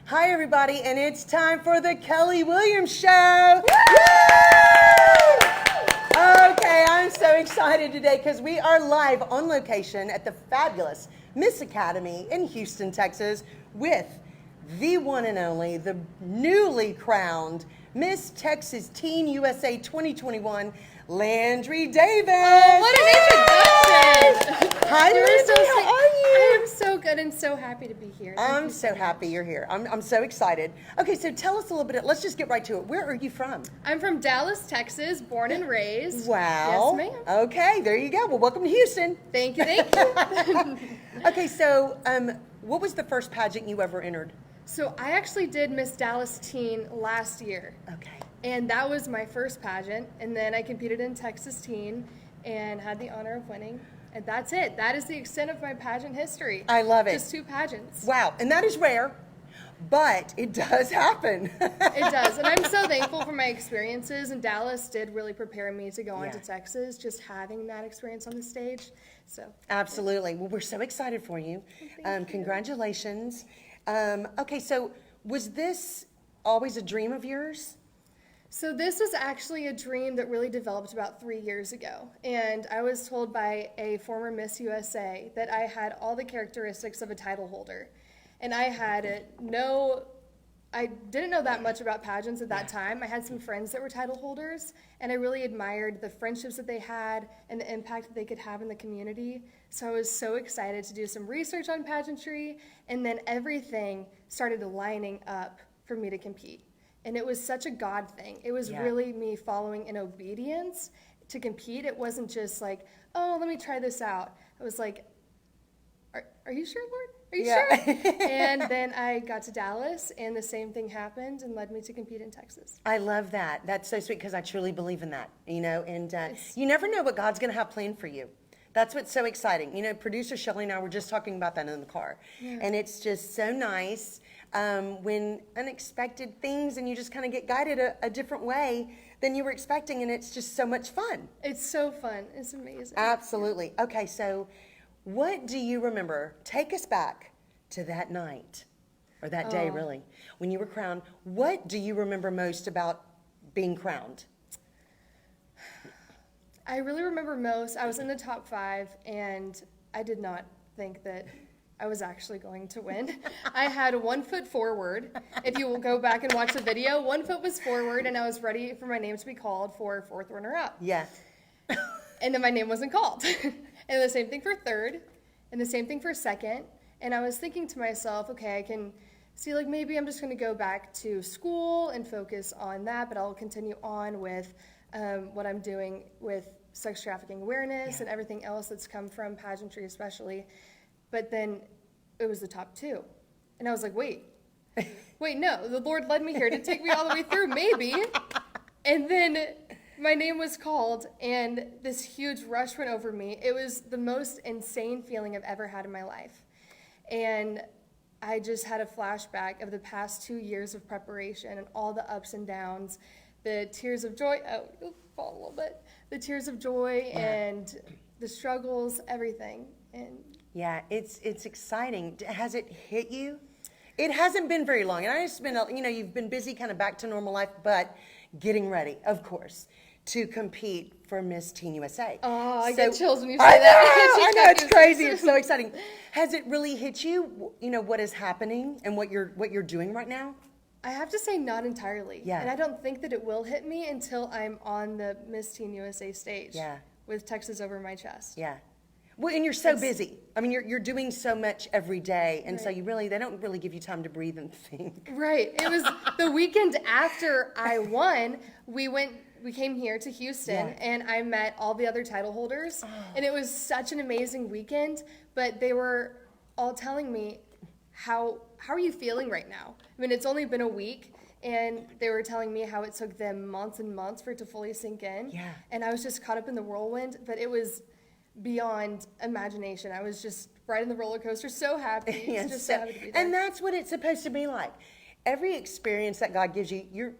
Hi, everybody, and it's time for the Kelly Williams Show. Okay, I'm so excited today because we are live on location at the fabulous Miss Academy in Houston, Texas, with the one and only, the newly crowned Miss Texas Teen USA 2021, Landry Davis. Oh, what an introduction! Hi, Landry. How are you? I am so good and so happy to be here. I'm so happy you're here. I'm so excited. Okay, so tell us a little bit. Let's just get right to it. Where are you from? I'm from Dallas, Texas, born and raised. Wow. Yes, ma'am. Okay, there you go. Well, welcome to Houston. Thank you, thank you. Okay, so what was the first pageant you ever entered? So I actually did Miss Dallas Teen last year. Okay. And that was my first pageant. And then I competed in Texas Teen and had the honor of winning. And that's it. That is the extent of my pageant history. I love it. Just 2 pageants. Wow, and that is rare, but it does happen. It does. And I'm so thankful for my experiences. And Dallas did really prepare me to go on to Yeah. Texas, just having that experience on the stage. So Absolutely. Well, we're so excited for you. Congratulations. Okay, so was this always a dream of yours? So this was actually a dream that really developed about 3 years ago. And I was told by a former Miss USA that I had all the characteristics of a title holder. And I didn't know that much about pageants at that time. I had some friends that were title holders, and I really admired the friendships that they had and the impact that they could have in the community. So I was so excited to do some research on pageantry, and then everything started lining up for me to compete. And it was such a God thing. It was really me following in obedience to compete. It wasn't just like, oh, let me try this out. I was like, are you sure, Lord? Are you sure? And then I got to Dallas, and the same thing happened and led me to compete in Texas. I love that. That's so sweet because I truly believe in that, and you never know what God's going to have planned for you. That's what's so exciting. Producer Shelley and I were just talking about that in the car. Yeah. And it's just so nice when unexpected things and you just kind of get guided a different way than you were expecting, and it's just so much fun. It's so fun. It's amazing. Absolutely. Okay, so what do you remember? Take us back to that night, or that day really, when you were crowned. What do you remember most about being crowned? I really remember most, I was in the top 5, and I did not think that I was actually going to win. I had 1 foot forward. If you will go back and watch the video, 1 foot was forward, and I was ready for my name to be called for 4th runner-up. Yeah. And then my name wasn't called. And the same thing for 3rd, and the same thing for 2nd. And I was thinking to myself, okay, I can see, like, maybe I'm just going to go back to school and focus on that, but I'll continue on with what I'm doing with sex trafficking awareness and everything else that's come from pageantry especially. But then it was the top 2. And I was like, wait, no, the Lord led me here to take me all the way through, maybe. And then my name was called, and this huge rush went over me. It was the most insane feeling I've ever had in my life. And I just had a flashback of the past 2 years of preparation and all the ups and downs, the tears of joy. Oh, you'll fall a little bit. The tears of joy and the struggles, everything. And yeah, it's exciting. Has it hit you? It hasn't been very long, and I just been, you've been busy, kind of back to normal life, but getting ready, of course, to compete for Miss Teen USA. Oh, I get chills when you say that. I know, it's crazy. It's so exciting. Has it really hit you? What is happening and what you're doing right now? I have to say not entirely. Yeah. And I don't think that it will hit me until I'm on the Miss Teen USA stage. Yeah. With Texas over my chest. Yeah. Well, and you're so busy. I mean, you're doing so much every day, and so they don't really give you time to breathe and think. Right. It was the weekend after I won. We came here to Houston, and I met all the other title holders, and it was such an amazing weekend. But they were all telling me, how are you feeling right now? I mean, it's only been a week, and they were telling me how it took them months and months for it to fully sink in. Yeah. And I was just caught up in the whirlwind, but it was beyond imagination. I was just riding the roller coaster, so happy. Yes, so happy to be there. And that's what it's supposed to be like. Every experience that God gives you,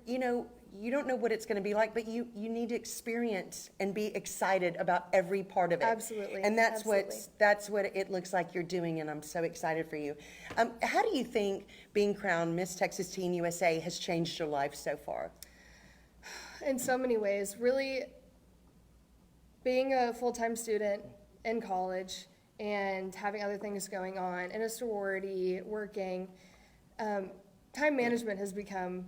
you don't know what it's going to be like, but you need to experience and be excited about every part of it. Absolutely. And that's Absolutely. that's what it looks like you're doing, and I'm so excited for you. How do you think being crowned Miss Texas Teen USA has changed your life so far? In so many ways. Really, being a full-time student in college and having other things going on, in a sorority, working, time management has become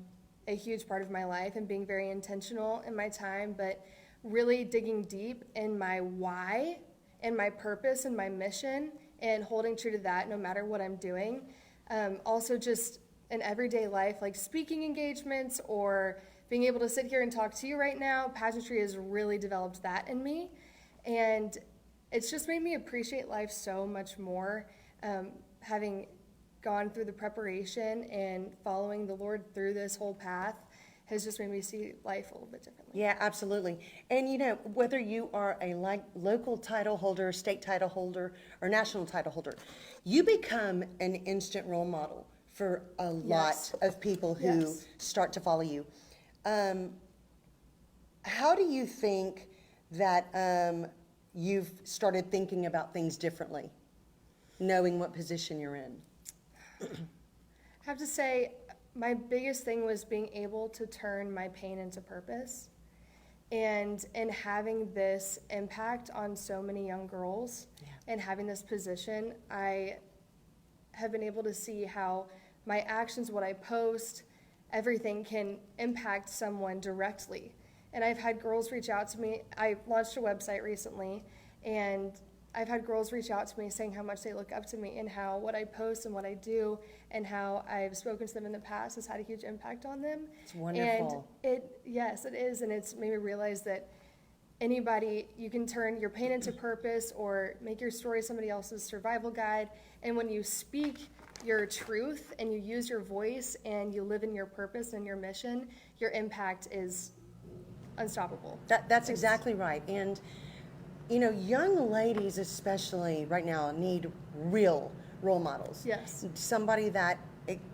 a huge part of my life, and being very intentional in my time, but really digging deep in my why and my purpose and my mission, and holding true to that no matter what I'm doing. Also just in everyday life, like speaking engagements or being able to sit here and talk to you right now, pageantry has really developed that in me. And it's just made me appreciate life so much more, having gone through the preparation and following the Lord through this whole path has just made me see life a little bit differently. Yeah, absolutely. And whether you are a local title holder, state title holder, or national title holder, you become an instant role model for a lot of people who start to follow you. How do you think that you've started thinking about things differently, knowing what position you're in? I have to say, my biggest thing was being able to turn my pain into purpose, and having this impact on so many young girls, and having this position, I have been able to see how my actions, what I post, everything can impact someone directly. And I've had girls reach out to me. I launched a website recently, and I've had girls reach out to me saying how much they look up to me, and how what I post and what I do and how I've spoken to them in the past has had a huge impact on them. It's wonderful. And yes, it is. And it's made me realize that anybody, you can turn your pain into purpose or make your story somebody else's survival guide. And when you speak your truth and you use your voice and you live in your purpose and your mission, your impact is unstoppable. That's exactly right. And young ladies especially right now need real role models. Yes. Somebody that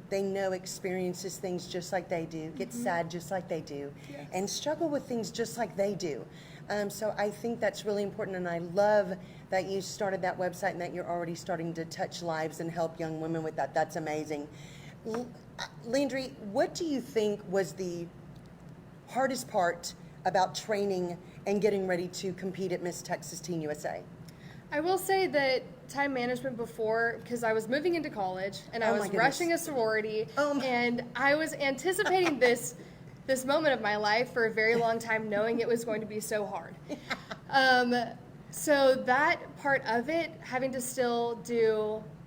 they know experiences things just like they do, gets sad just like they do, and struggle with things just like they do. So I think that's really important, and I love that you started that website and that you're already starting to touch lives and help young women with that. That's amazing. Landry, what do you think was the hardest part about training and getting ready to compete at Miss Texas Teen USA? I will say that time management before, because I was moving into college and I was rushing a sorority, and I was anticipating this moment of my life for a very long time, knowing it was going to be so hard. So that part of it, having to still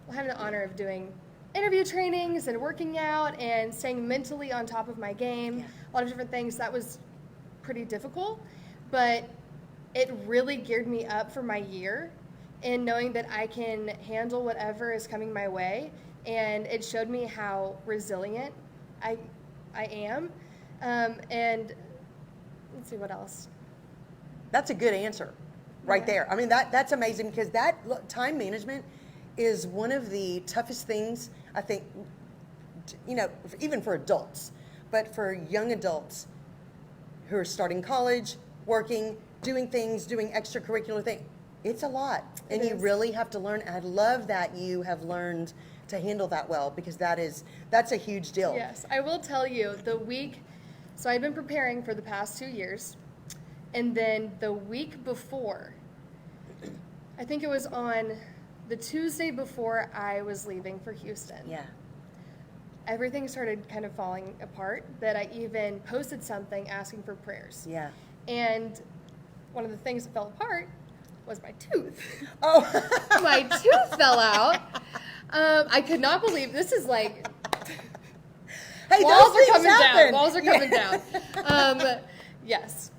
having the honor of doing interview trainings and working out and staying mentally on top of my game, a lot of different things, that was pretty difficult, but it really geared me up for my year, and knowing that I can handle whatever is coming my way, and it showed me how resilient I am. And let's see what else. That's a good answer right there. I mean, that's amazing, because time management is one of the toughest things, I think, even for adults, but for young adults who are starting college, working, doing extracurricular things. It's a lot, and you really have to learn. And I love that you have learned to handle that well, because that's a huge deal. Yes, I will tell you, so I've been preparing for the past 2 years, and then the week before, I think it was on the Tuesday before I was leaving for Houston. Yeah. Everything started kind of falling apart, that I even posted something asking for prayers. Yeah. And one of the things that fell apart was my tooth. Oh. My tooth fell out. I could not believe, this is like, hey, walls those are coming things happen. down. Walls are coming down. Yes.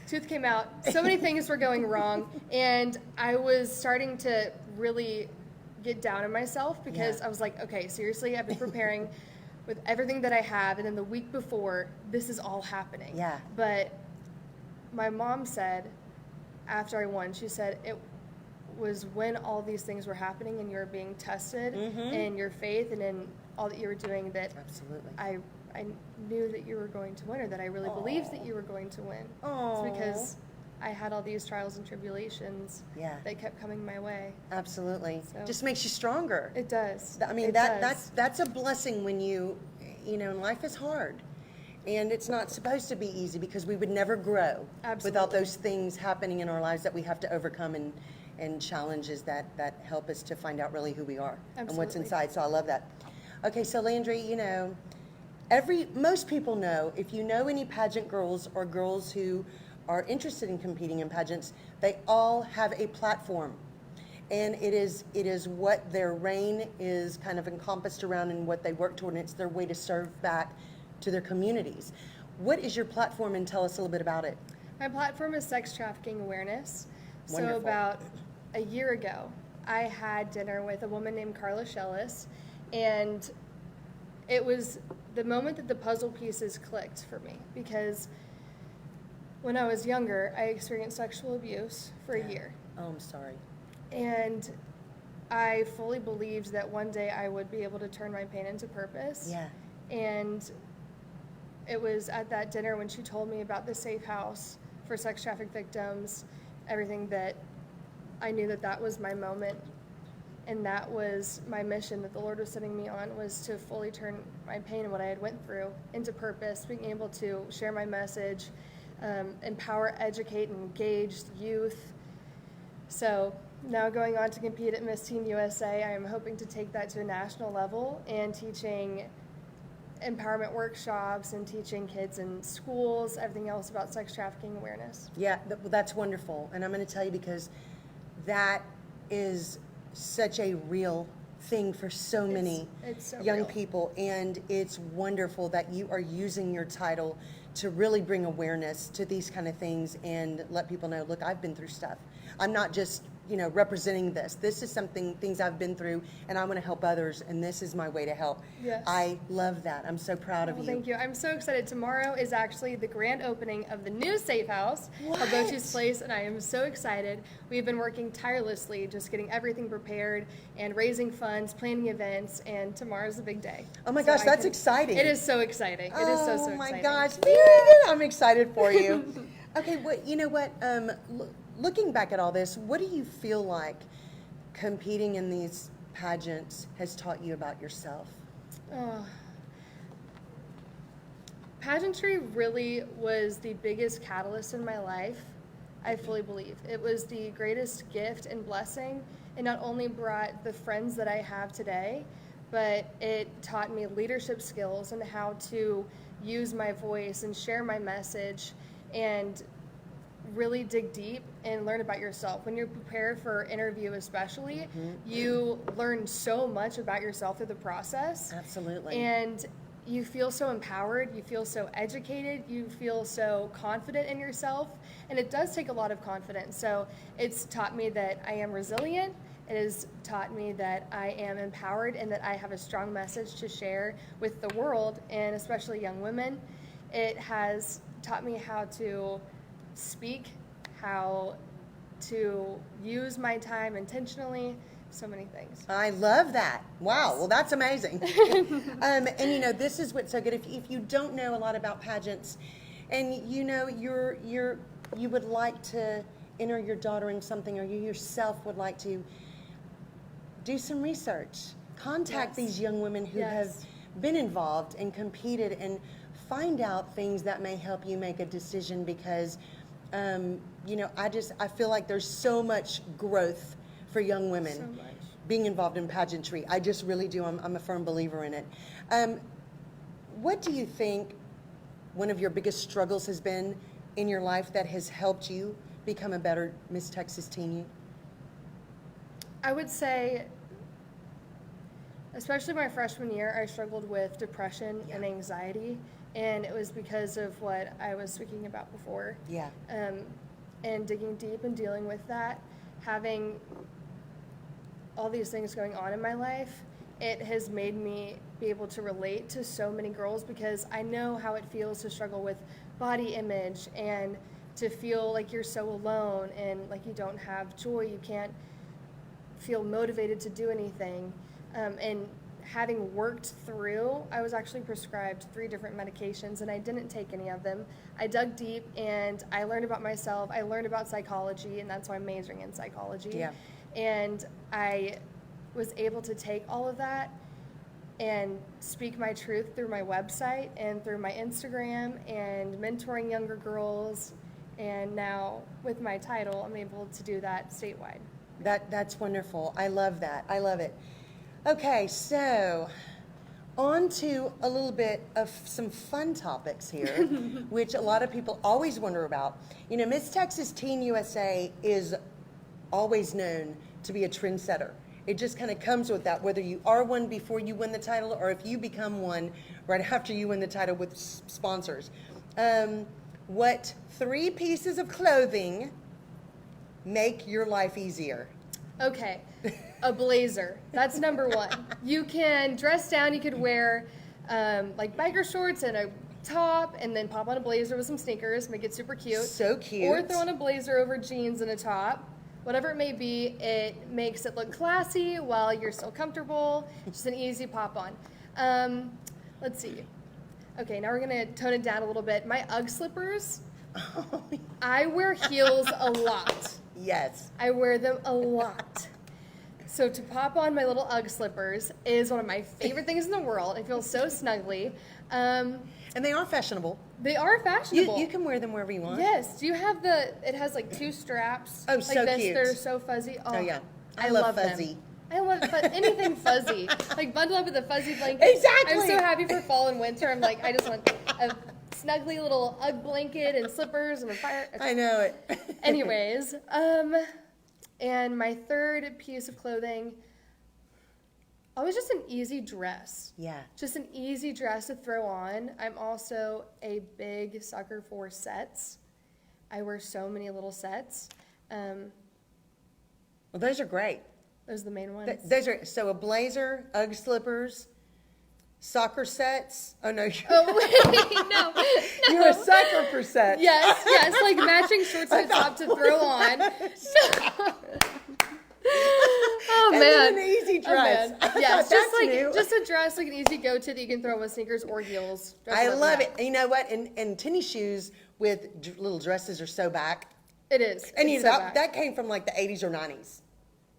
Tooth came out. So many things were going wrong, and I was starting to really get down on myself, because I was like, okay, seriously, I've been preparing with everything that I have, and then the week before, this is all happening. Yeah. But my mom said, after I won, she said, it was when all these things were happening and you were being tested in your faith and in all that you were doing, that Absolutely. I I knew that you were going to win, or that I really believed that you were going to win. Aw. It's because I had all these trials and tribulations that kept coming my way. Absolutely. So, just makes you stronger. It does. I mean, It does. that's a blessing when you know, life is hard. And it's not supposed to be easy, because we would never grow without those things happening in our lives that we have to overcome, and challenges that help us to find out really who we are and what's inside. So I love that. Okay, so Landry, you know, most people know, if you know any pageant girls or girls who are interested in competing in pageants, they all have a platform. And it is what their reign is kind of encompassed around, and what they work toward, and it's their way to serve back to their communities. What is your platform, and tell us a little bit about it? My platform is sex trafficking awareness. Wonderful. So about a year ago, I had dinner with a woman named Carla Shellis, and it was the moment that the puzzle pieces clicked for me, because when I was younger, I experienced sexual abuse for a year. Oh, I'm sorry. And I fully believed that one day I would be able to turn my pain into purpose. Yeah. And it was at that dinner when she told me about the safe house for sex trafficked victims, everything, that I knew that that was my moment. And that was my mission that the Lord was sending me on, was to fully turn my pain and what I had went through into purpose, being able to share my message, empower, educate, and engage youth. So now going on to compete at Miss Teen USA, I am hoping to take that to a national level, and teaching empowerment workshops and teaching kids in schools, everything else about sex trafficking awareness. Yeah, that's wonderful. And I'm going to tell you, because that is such a real thing for so many young real. people. And it's wonderful that you are using your title to really bring awareness to these kind of things, and let people know, look, I've been through stuff. I'm not just, you know, representing this. This is things I've been through, and I want to help others, and this is my way to help. Yes. I love that. I'm so proud of you. Thank you. I'm so excited. Tomorrow is actually the grand opening of the new safe house called Bochu's Place, and I am so excited. We've been working tirelessly, just getting everything prepared and raising funds, planning events, and tomorrow's a big day. Oh my gosh, that's exciting. It is so exciting. It is so exciting. Oh my gosh, very good. I'm excited for you. Okay, well, you know what? Looking back at all this, what do you feel like competing in these pageants has taught you about yourself? Pageantry really was the biggest catalyst in my life, I fully believe. It was the greatest gift and blessing. It not only brought the friends that I have today, but it taught me leadership skills and how to use my voice and share my message, and really dig deep and learn about yourself. When you prepare for an interview especially, you learn so much about yourself through the process. Absolutely. And you feel so empowered, you feel so educated, you feel so confident in yourself, and it does take a lot of confidence. So it's taught me that I am resilient. It has taught me that I am empowered, and that I have a strong message to share with the world, and especially young women. It has taught me how to speak, how to use my time intentionally, so many things. I love that. Wow, well, that's amazing. And you know, this is what's so good. If you don't know a lot about pageants, and you know you would like to enter your daughter in something, or you yourself would like to do some research, contact these young women who have been involved and competed, and find out things that may help you make a decision, because you know, I feel like there's so much growth for young women. So much. Being involved in pageantry. I just really do. I'm a firm believer in it. What do you think one of your biggest struggles has been in your life that has helped you become a better Miss Texas Teen? I would say, especially my freshman year, I struggled with depression and anxiety, and it was because of what I was speaking about before. Yeah. And digging deep and dealing with that, having all these things going on in my life, it has made me be able to relate to so many girls, because I know how it feels to struggle with body image, and to feel like you're so alone, and like you don't have joy, you can't feel motivated to do anything, and having worked through, I was actually prescribed 3 different medications, and I didn't take any of them. I dug deep, and I learned about myself. I learned about psychology, and that's why I'm majoring in psychology. Yeah. And I was able to take all of that and speak my truth through my website and through my Instagram and mentoring younger girls. And now with my title, I'm able to do that statewide. That's wonderful. I love that. I love it. Okay, so on to a little bit of some fun topics here, which a lot of people always wonder about. You know, Miss Texas Teen USA is always known to be a trendsetter. It just kind of comes with that, whether you are one before you win the title or if you become one right after you win the title with sponsors. What 3 pieces of clothing make your life easier? Okay, a blazer. That's number 1. You can dress down. You could wear like biker shorts and a top, and then pop on a blazer with some sneakers, make it super cute. So cute. Or throw on a blazer over jeans and a top. Whatever it may be, it makes it look classy while you're still comfortable. Just an easy pop on. Let's see. Okay, now we're gonna tone it down a little bit. My UGG slippers. I wear heels a lot. Yes. I wear them a lot. So to pop on my little UGG slippers is one of my favorite things in the world. It feels so snuggly. And they are fashionable. They are fashionable. You can wear them wherever you want. Yes. Do you have it has like 2 straps. Oh, like so this. cute. They're so fuzzy. Oh yeah. I love them. fuzzy. I love anything fuzzy. Like bundle up with a fuzzy blanket. Exactly. I'm so happy for fall and winter. I'm like, I just want a snuggly little UGG blanket and slippers and a fire. I know it. Anyways, and my 3rd piece of clothing, always just an easy dress. Yeah. Just an easy dress to throw on. I'm also a big sucker for sets. I wear so many little sets. Well, those are great. Those are the main ones. Those are so a blazer, UGG slippers, soccer sets. Oh no, Oh wait, no. you're a sucker for sets. Yes, like matching shorts at the top to throw on. Oh And man, then an easy dress. Oh, man. Yes, just like new. just a dress, like an easy go-to that you can throw with sneakers or heels. Dress I up love that. it. You know what? And tennis shoes with little dresses are so back. It is. And It's you know so that, back. that came from like the 80s or 90s.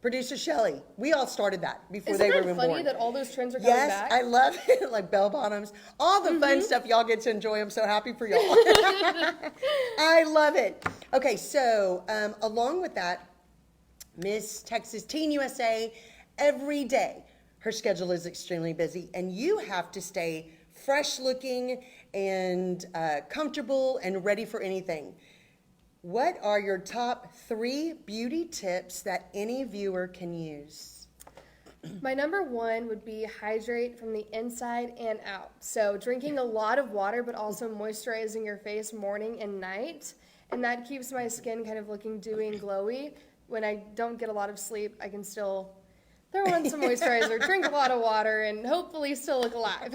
Producer Shelley, we all started that before Isn't they were it even funny born. that all those trends are coming Yes, back? I love it. Like bell bottoms, all the fun stuff y'all get to enjoy. I'm so happy for y'all. I love it. Okay, so along with that, Miss Texas Teen USA, every day her schedule is extremely busy, and you have to stay fresh looking and comfortable and ready for anything. What are your top 3 beauty tips that any viewer can use? My number 1 would be hydrate from the inside and out. So drinking a lot of water, but also moisturizing your face morning and night. And that keeps my skin kind of looking dewy and glowy. When I don't get a lot of sleep, I can still throw on some moisturizer, drink a lot of water, and hopefully still look alive.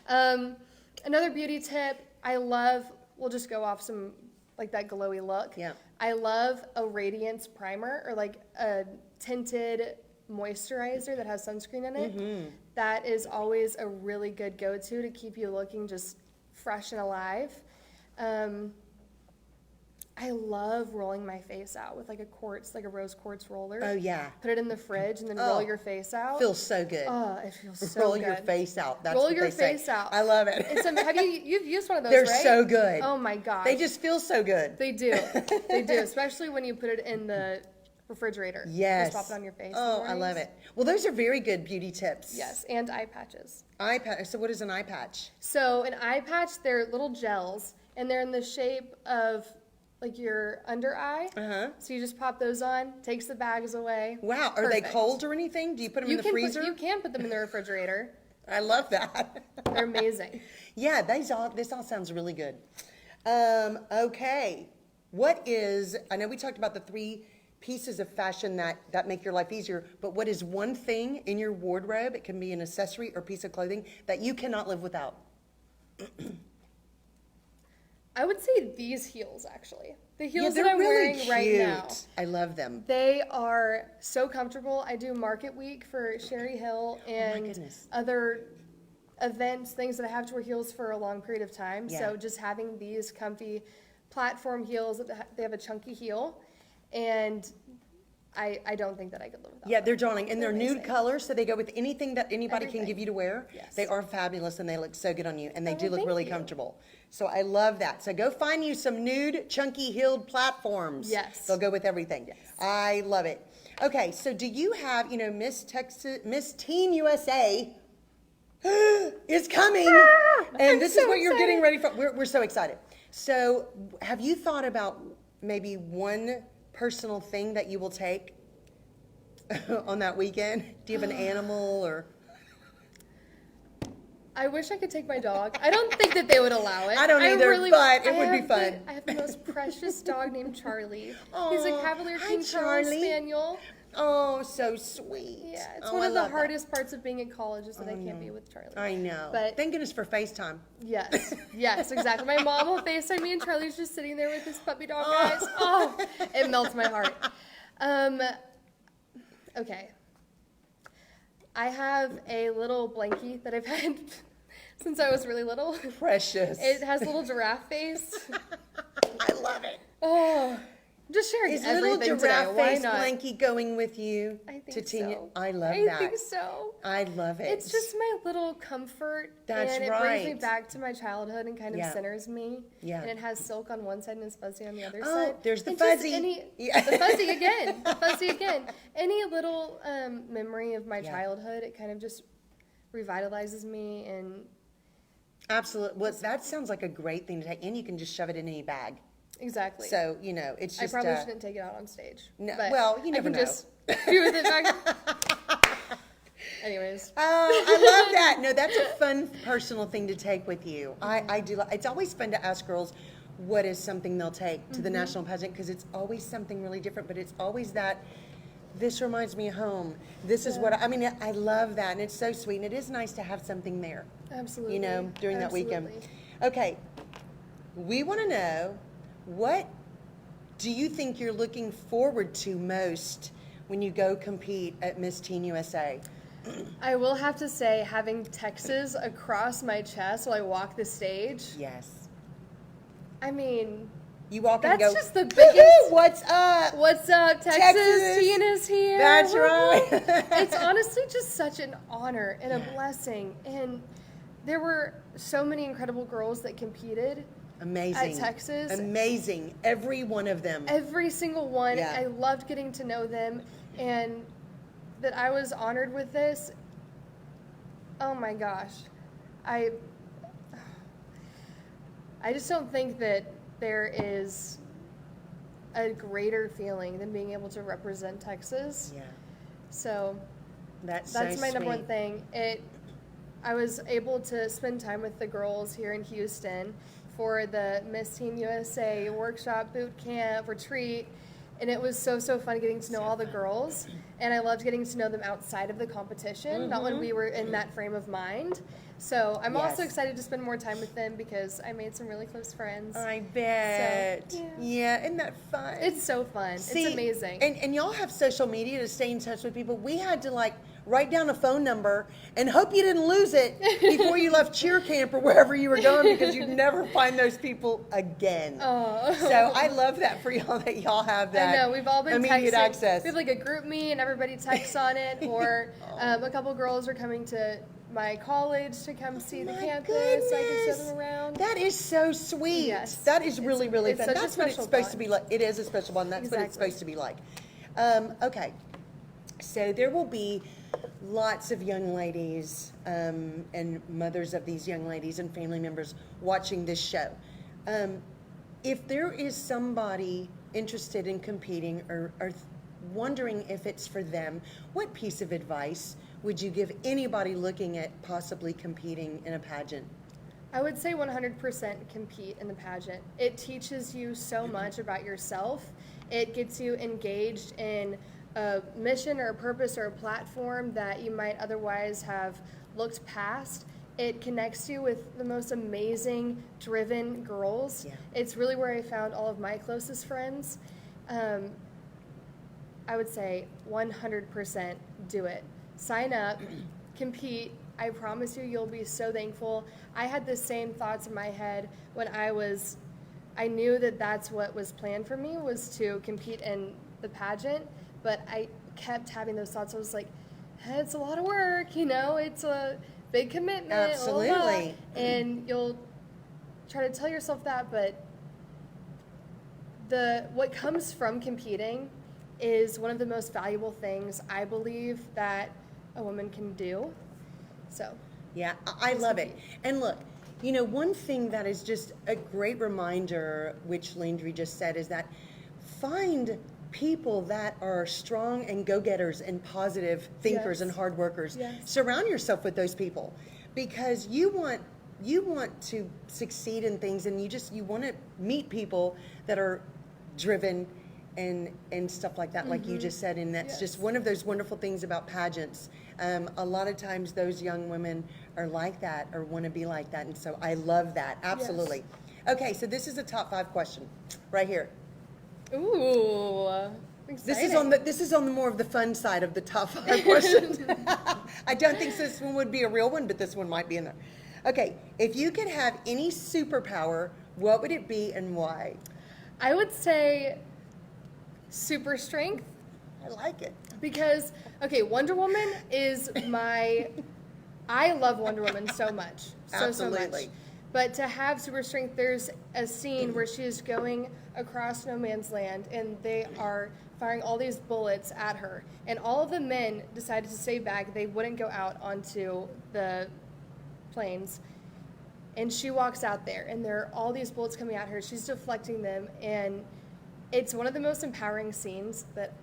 Another beauty tip, we'll just go off some, like that glowy look. Yeah. I love a radiance primer or like a tinted moisturizer that has sunscreen in it. Mm-hmm. That is always a really good go-to to keep you looking just fresh and alive. I love rolling my face out with like a rose quartz roller. Oh yeah, Put it in the fridge and then roll your face out. feels so good. Oh, it feels so Roll good. your face out. That's Roll what your they say. face out. I love it. You've used one of those, They're right? so good. Oh my gosh. They just feel so good. They do. They do, especially when you put it in the refrigerator. Yes. Just pop it on your face. in the Oh, I love mornings. it. Well, those are very good beauty tips. Yes, and eye patches. Eye patch. So what is an eye patch? So an eye patch, they're little gels, and they're in the shape of like your under eye. Uh-huh. So you just pop those on, takes the bags away. Wow. Are they Perfect. cold or anything? Do you put them in the freezer? You can put them in the refrigerator. I love that. They're amazing. Yeah, this all sounds really good. Okay. I know we talked about the 3 pieces of fashion that make your life easier, but what is one thing in your wardrobe, it can be an accessory or piece of clothing, that you cannot live without? I would say these heels, actually. The heels they're that I'm really wearing right cute. now, I love them. they are so comfortable. I do Market Week for Sherry Hill my and goodness. other events, things that I have to wear heels for a long period of time. Yeah. So just having these comfy platform heels, they have a chunky heel, and I don't think that I could live without Yeah, them. they're darling, and they're nude amazing. colors, so they go with anything that anybody can Everything. give you to wear. Yes. They are fabulous, and they look so good on you, and they Oh, do look thank really you. comfortable. So I love that. So go find you some nude, chunky, heeled platforms. Yes. They'll go with everything. Yes. I love it. Okay, so do you have, Miss Teen USA is coming, and I'm this so is what you're getting excited. ready for. We're so excited. So have you thought about maybe one personal thing that you will take on that weekend? Do you have an animal or? I wish I could take my dog. I don't think that they would allow it. I don't either, but it would be have fun. I have the most precious dog named Charlie. He's Aw, a Cavalier hi, King Charles Charlie. Spaniel. Oh, so sweet. Yeah, it's Oh, one I of the love that. hardest parts of being in college is that I can't be with Charlie. I know. But- Thank goodness for FaceTime. Yes, yes, exactly. My mom will FaceTime me and Charlie's just sitting there with his puppy dog eyes. Oh, it melts my heart. Okay. I have a little blankie that I've had since I was really little. Precious. It has a little giraffe face. I love it. Oh, I'm just sharing Is everything little today. giraffe Why face not? blankie going with you I think to Teen? so. I love I that. think so. I love it. It's just my little comfort. That's and it brings me right. back to my childhood and kind of Yeah. centers me. Yeah. And it has silk on one side and it's fuzzy on the other Oh, side. there's the And just fuzzy. Yeah. The fuzzy again. The fuzzy again. Any little memory of my Yeah. childhood, it kind of just revitalizes me. And Absolutely. Well, that sounds like a great thing to take, and you can just shove it in any bag. exactly. So it's I just. probably shouldn't take it out on stage. No, but well, you never I can know. just be with it back. Anyways. Oh, I love that. No, that's a fun personal thing to take with you. I do. It's always fun to ask girls what is something they'll take to the national pageant, because it's always something really different, but it's always that. This reminds me of home. This is what I love that, and it's so sweet, and it is nice to have something there. Absolutely. During that weekend. Absolutely. Okay, we want to know, what do you think you're looking forward to most when you go compete at Miss Teen USA? I will have to say, having Texas across my chest while I walk the stage, Yes. I mean, You walk in that's and go, just the "Woo-hoo, biggest. what's up? What's up, Texas? Texas. Tina's here. That's Woo-hoo. right. It's honestly just such an honor and a Yeah. blessing. And there were so many incredible girls that competed. Amazing. At Texas. Amazing. Every one of them. Every single one. Yeah. I loved getting to know them, and that I was honored with this. Oh my gosh. I just don't think that there is a greater feeling than being able to represent Texas. Yeah. So That's that's so my number sweet. one thing. I was able to spend time with the girls here in Houston for the Miss Teen USA workshop, boot camp, retreat, and it was so fun getting to know all the girls. And I loved getting to know them outside of the competition, not when we were in that frame of mind. So I'm also Yes. excited to spend more time with them because I made some really close friends. I bet. So, yeah, isn't that fun? It's so fun. See, it's amazing. And y'all have social media to stay in touch with people. We had to write down a phone number and hope you didn't lose it before you left cheer camp or wherever you were going, because you'd never find those people again. Oh. So I love that for y'all, that y'all have that I know, we've all been immediate texting. access. We have a group me and everybody texts on it, or a couple girls are coming to my college to come see the My campus so I can show goodness. them around. That is so sweet. Yes. That is really, really it's fun. such a That's what it's special supposed to bond. be like. It is a special bond. That's what it's Exactly. supposed to be like. Okay. So there will be lots of young ladies and mothers of these young ladies and family members watching this show. If there is somebody interested in competing or wondering if it's for them, what piece of advice would you give anybody looking at possibly competing in a pageant? I would say 100% compete in the pageant. It teaches you so much about yourself. It gets you engaged in a mission or a purpose or a platform that you might otherwise have looked past. It connects you with the most amazing, driven girls. Yeah. It's really where I found all of my closest friends. I would say 100% do it. Sign up, compete. I promise you, you'll be so thankful. I had the same thoughts in my head when I knew that that's what was planned for me, was to compete in the pageant, but I kept having those thoughts. I was like, hey, it's a lot of work, it's a big commitment. Absolutely. Blah, blah, blah. And you'll try to tell yourself that, but what comes from competing is one of the most valuable things I believe that a woman can do. So yeah, I love it. And look, one thing that is just a great reminder, which Landry just said, is that find people that are strong and go-getters and positive thinkers and hard workers. Yes. Surround yourself with those people, because you want to succeed in things, and you want to meet people that are driven and stuff like that, like you just said. And that's just one of those wonderful things about pageants. A lot of times those young women are like that, or want to be like that, and so I love that. Absolutely. Yes. Okay, so this is a top 5 question right here. Ooh, exciting. This is on the more of the fun side of the top 5 questions. I don't think this one would be a real one, but this one might be in there. Okay, if you could have any superpower, what would it be and why? I would say super strength. I like it. Because, Wonder Woman is I love Wonder Woman so much. So much. But to have super strength, there's a scene where she is going across no man's land, and they are firing all these bullets at her. And all of the men decided to stay back. They wouldn't go out onto the plains. And she walks out there, and there are all these bullets coming at her. She's deflecting them, and it's one of the most empowering scenes that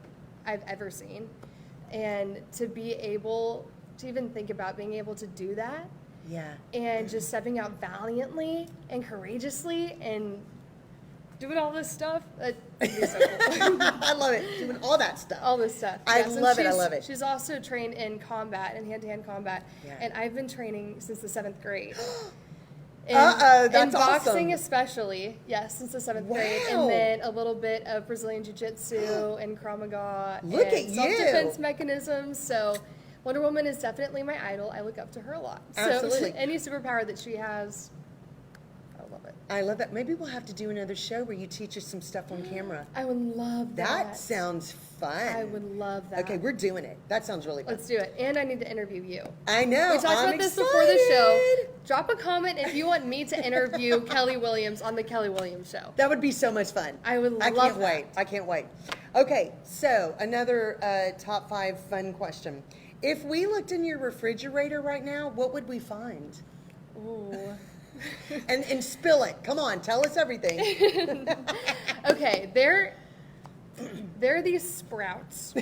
I've ever seen. And to be able to even think about being able to do that, and just stepping out valiantly and courageously and doing all this stuff, that'd be so cool. I love it. Doing all that stuff. All this stuff. I love it. She's also trained in combat and hand-to-hand combat, and I've been training since the 7th grade. That's in boxing awesome. Especially, since the 7th grade, and then a little bit of Brazilian Jiu-Jitsu and Krav Maga and self-defense mechanisms. So Wonder Woman is definitely my idol. I look up to her a lot. Absolutely. So any superpower that she has, I love it. I love that. Maybe we'll have to do another show where you teach us some stuff on camera. I would love that. That sounds fun. I would love that. Okay, we're doing it. That sounds really fun. Let's do it. And I need to interview you. I know. We talked about this before the show. Drop a comment if you want me to interview Kelly Williams on the Kelly Williams Show. That would be so much fun. I would love that. I can't wait. Okay, so another top 5 fun question. If we looked in your refrigerator right now, what would we find? Ooh. And spill it. Come on, tell us everything. Okay, there are these sprouts.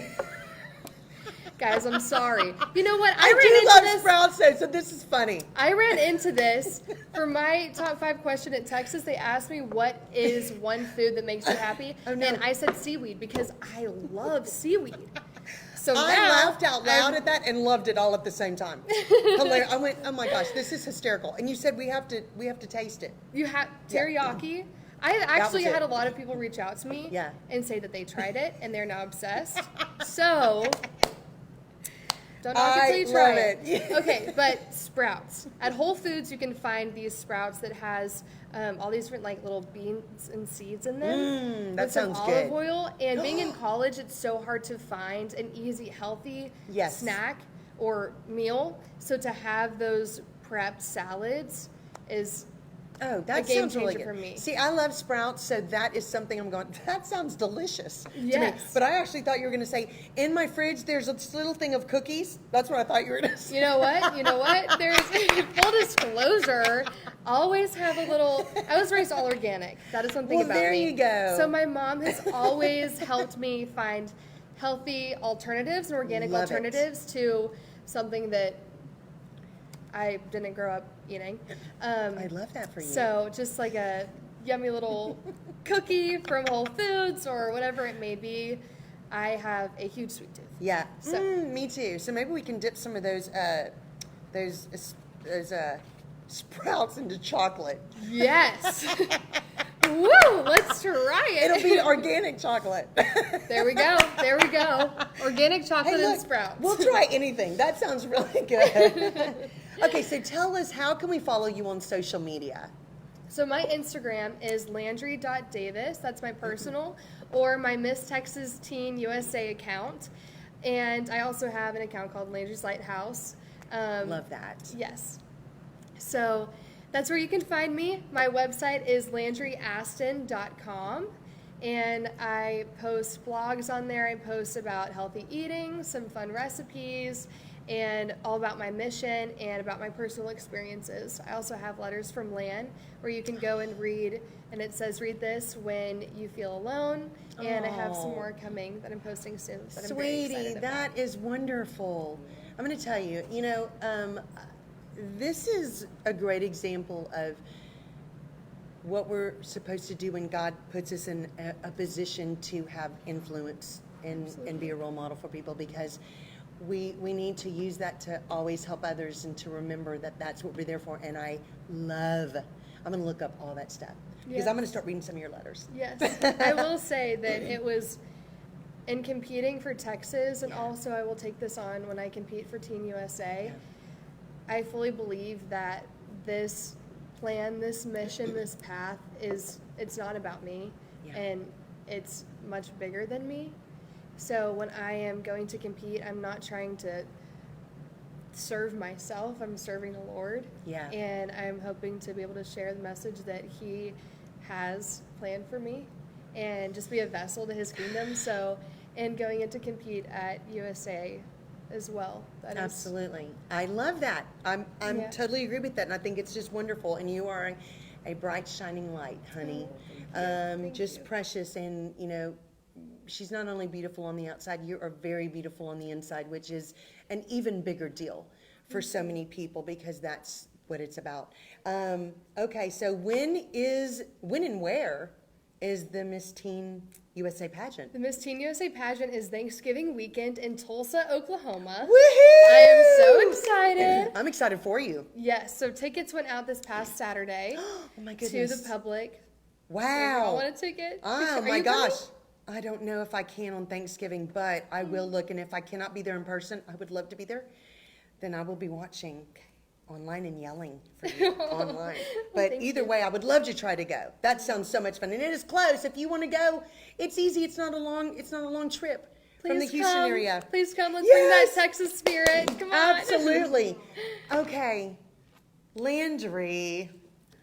Guys, I'm sorry. You know what? I do love sprouts, so this is funny. I ran into this for my top 5 question in Texas. They asked me, what is one food that makes you happy? Oh, no. And I said seaweed, because I love seaweed. So I laughed out loud at that and loved it all at the same time. I went, oh my gosh, this is hysterical. And you said we have to taste it. You have teriyaki. I actually had a lot of people reach out to me and say that they tried it and they're now obsessed. So don't knock it till you try it. Okay, but sprouts. At Whole Foods, you can find these sprouts that has all these different little beans and seeds in them. That with some sounds olive good. oil. And being in college, it's so hard to find an easy, healthy snack or meal. So to have those prepped salads is that a game sounds really changer good for me. See, I love sprouts, so that is something I'm going, that sounds delicious to me. Yes. But I actually thought you were going to say, in my fridge, there's this little thing of cookies. That's what I thought you were going to say. You know what? There's, full disclosure, always have a little, I was raised all organic. That is something about me. There you go. So my mom has always helped me find healthy alternatives and organic alternatives to something that I didn't grow up eating. I love that for you. So just like a yummy little cookie from Whole Foods or whatever it may be, I have a huge sweet tooth. Yeah, So me too. So maybe we can dip some of those sprouts into chocolate. Yes. Woo! Let's try it. It'll be organic chocolate. There we go. There we go. Organic chocolate Hey, look, and sprouts. we'll try anything. That sounds really good. Okay, so tell us, how can we follow you on social media? So my Instagram is landry.davis. That's my personal, or my Miss Texas Teen USA account. And I also have an account called Landry's Lighthouse. Love that. Yes. So that's where you can find me. My website is landryaston.com. And I post blogs on there. I post about healthy eating, some fun recipes, and all about my mission and about my personal experiences. I also have letters from Lan where you can go and read, and it says read this when you feel alone. And I have some more coming that I'm posting soon that I'm very excited Sweetie, about. that is wonderful. I'm going to tell you, this is a great example of what we're supposed to do when God puts us in a position to have influence and be a role model for people, because we need to use that to always help others and to remember that that's what we're there for. And I'm going to look up all that stuff because I'm going to start reading some of your letters. Yes. I will say that it was in competing for Texas, and also I will take this on when I compete for Teen USA. I fully believe that this plan, this mission, this path it's not about me, and it's much bigger than me. So when I am going to compete, I'm not trying to serve myself, I'm serving the Lord. Yeah. And I'm hoping to be able to share the message that He has planned for me and just be a vessel to His kingdom. So, and going in to compete at USA as well. That is, Absolutely. I love that. I'm totally agree with that, and I think it's just wonderful. And you are a bright, shining light, honey. Thank Just you. precious, and she's not only beautiful on the outside, you are very beautiful on the inside, which is an even bigger deal for so many people, because that's what it's about. Okay, so when and where is the Miss Teen USA pageant? The Miss Teen USA pageant is Thanksgiving weekend in Tulsa, Oklahoma. Woohoo! I am so excited. I'm excited for you. Yes, so tickets went out this past Saturday Oh my to goodness. the public. Wow. So if you all want a ticket? Oh Are my you gosh. coming? I don't know if I can on Thanksgiving, but I will look. And if I cannot be there in person, I would love to be there. Then I will be watching online and yelling for you online. But Thank either you. way, I would love to try to go. That sounds so much fun. And it is close. If you want to go, it's easy. It's not a long trip from the Please Houston come. area. Please come. Let's bring that Yes. Texas spirit. Come on. Absolutely. Okay. Landry,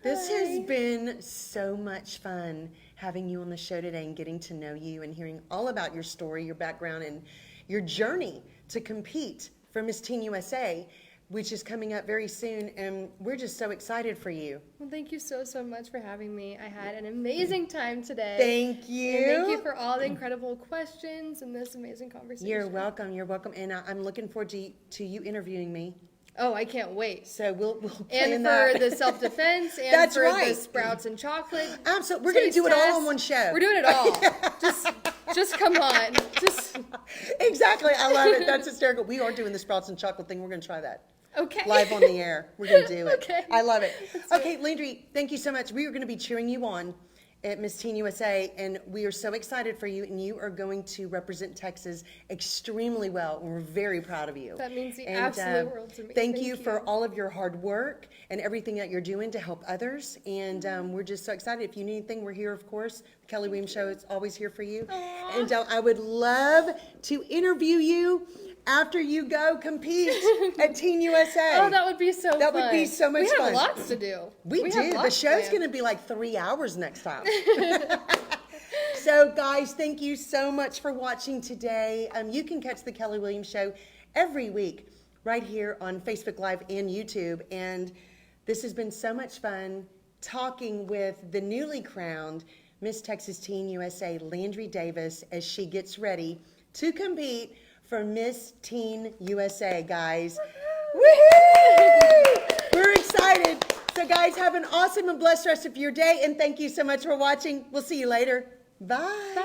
this has been so much fun having you on the show today and getting to know you and hearing all about your story, your background, and your journey to compete for Miss Teen USA, which is coming up very soon. And we're just so excited for you. Well, thank you so much for having me. I had an amazing time today. Thank you. And thank you for all the incredible questions and this amazing conversation. You're welcome. You're welcome. And I'm looking forward to you interviewing me. Oh, I can't wait. So we'll plan And that. for the self-defense and That's for right. the sprouts and chocolate. Absolutely. We're going to do it all taste on one show. We're doing it all. Just come on. Just Exactly. I love it. That's hysterical. We are doing the sprouts and chocolate thing. We're going to try that. okay. Live on the air. We're going to do it. Okay. I love it. Let's do Okay, Landry, thank you so much. We are going to be cheering you on at Miss Teen USA, and we are so excited for you, and you are going to represent Texas extremely well, and we're very proud of you. That means the And, absolute world to me. Thank you for all of your hard work and everything that you're doing to help others, and we're just so excited. If you need anything, we're here, of course. The Kelly Williams Show is always here for you. Aw. And I would love to interview you after you go compete at Teen USA. Oh, that would be so fun. That would be so much We fun. have lots to do. We have do. The lots show's planned. going to be like 3 hours next time. So, guys, thank you so much for watching today. You can catch the Kelly Williams Show every week right here on Facebook Live and YouTube. And this has been so much fun talking with the newly crowned Miss Texas Teen USA, Landry Davis, as she gets ready to compete for Miss Teen USA, guys. Woohoo! We're excited. So, guys, have an awesome and blessed rest of your day. And thank you so much for watching. We'll see you later. Bye. Bye.